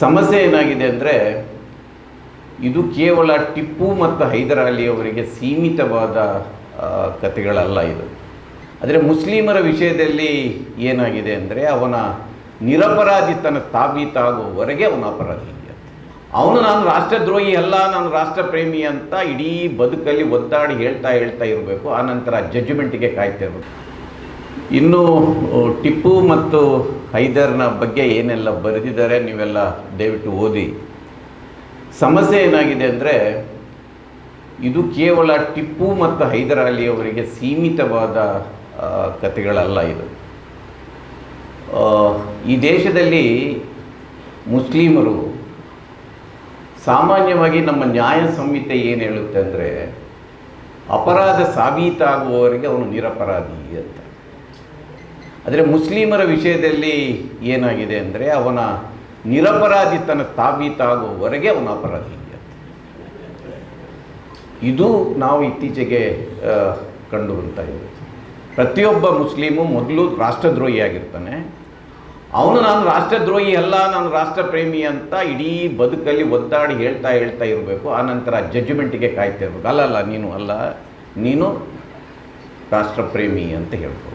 ಸಮಸ್ಯೆ ಏನಾಗಿದೆ ಅಂದರೆ ಇದು ಕೇವಲ ಟಿಪ್ಪು ಮತ್ತು ಹೈದರ್ ಅಲಿ ಅವರಿಗೆ ಸೀಮಿತವಾದ ಕಥೆಗಳಲ್ಲ ಇದು. ಆದರೆ ಮುಸ್ಲಿಮರ ವಿಷಯದಲ್ಲಿ ಏನಾಗಿದೆ ಅಂದರೆ ಅವನ ನಿರಪರಾಧಿತನ ತಾಬೀತಾಗುವವರೆಗೆ ಅವನ ಅಪರಾಧಿ. ಅವನು ನಾನು ರಾಷ್ಟ್ರದ್ರೋಹಿ ಅಲ್ಲ, ನಾನು ರಾಷ್ಟ್ರಪ್ರೇಮಿ ಅಂತ ಇಡೀ ಬದುಕಲ್ಲಿ ಒದ್ದಾಡಿ ಹೇಳ್ತಾ ಇರಬೇಕು. ಆನಂತರ ಜಡ್ಜ್ಮೆಂಟಿಗೆ ಕಾಯ್ತಾ ಇರಬೇಕು. ಇನ್ನು ಟಿಪ್ಪು ಮತ್ತು ಹೈದರ್ನ ಬಗ್ಗೆ ಏನೆಲ್ಲ ಬರೆದಿದ್ದಾರೆ ನೀವೆಲ್ಲ ದಯವಿಟ್ಟು ಓದಿ. ಸಮಸ್ಯೆ ಏನಾಗಿದೆ ಅಂದರೆ ಇದು ಕೇವಲ ಟಿಪ್ಪು ಮತ್ತು ಹೈದರ್ ಅಲಿ ಅವರಿಗೆ ಸೀಮಿತವಾದ ಕಥೆಗಳಲ್ಲ ಇದು. ಈ ದೇಶದಲ್ಲಿ ಮುಸ್ಲಿಮರು ಸಾಮಾನ್ಯವಾಗಿ ನಮ್ಮ ನ್ಯಾಯ ಸಂಹಿತೆ ಏನು ಹೇಳುತ್ತೆ ಅಂದರೆ ಅಪರಾಧ ಸಾಬೀತಾಗುವವರೆಗೆ ಅವನು ನಿರಪರಾಧಿ ಅಂತ. ಆದರೆ ಮುಸ್ಲಿಮರ ವಿಷಯದಲ್ಲಿ ಏನಾಗಿದೆ ಅಂದರೆ ಅವನ ನಿರಪರಾಧಿತನ ತಾಬೀತಾಗುವವರೆಗೆ ಅವನ ಅಪರಾಧಿ ಅಂತ. ಇದು ನಾವು ಇತ್ತೀಚೆಗೆ ಕಂಡುಬರ್ತಾ ಇದ್ದೀವಿ. ಪ್ರತಿಯೊಬ್ಬ ಮುಸ್ಲಿಮು ಮೊದಲು ರಾಷ್ಟ್ರದ್ರೋಹಿಯಾಗಿರ್ತಾನೆ. ಅವನು ನಾನು ರಾಷ್ಟ್ರದ್ರೋಹಿ ಅಲ್ಲ, ನಾನು ರಾಷ್ಟ್ರಪ್ರೇಮಿ ಅಂತ ಇಡೀ ಬದುಕಲ್ಲಿ ಒದ್ದಾಡಿ ಹೇಳ್ತಾ ಇರಬೇಕು. ಆನಂತರ ಜಡ್ಜ್ಮೆಂಟಿಗೆ ಕಾಯ್ತಾ ಇರಬೇಕು. ಅಲ್ಲ ನೀನು ರಾಷ್ಟ್ರಪ್ರೇಮಿ ಅಂತ ಹೇಳ್ಬೋದು.